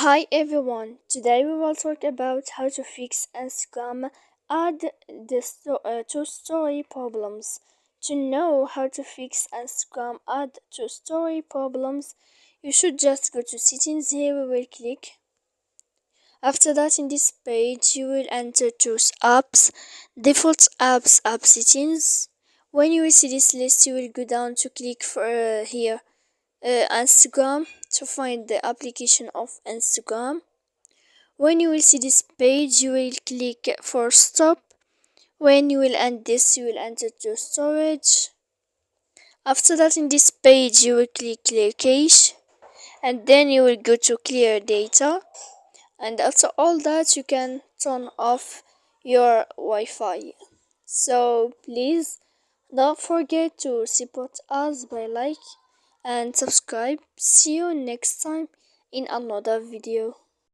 Hi everyone, today we will talk about how to fix Instagram ad to story problems. To know how to fix Instagram ad to story problems, you should just go to settings. Here we will click. After that, in this page you will enter choose apps, default apps, app settings. When you will see this list, you will go down to click for here Instagram to find the application of Instagram. When you will see this page, you will click for stop. When you will end this, you will enter to storage. After that, in this page, you will click clear cache, and then you will go to clear data. And after all that, you can turn off your Wi-Fi. So please don't forget to support us by like and subscribe. See you next time in another video.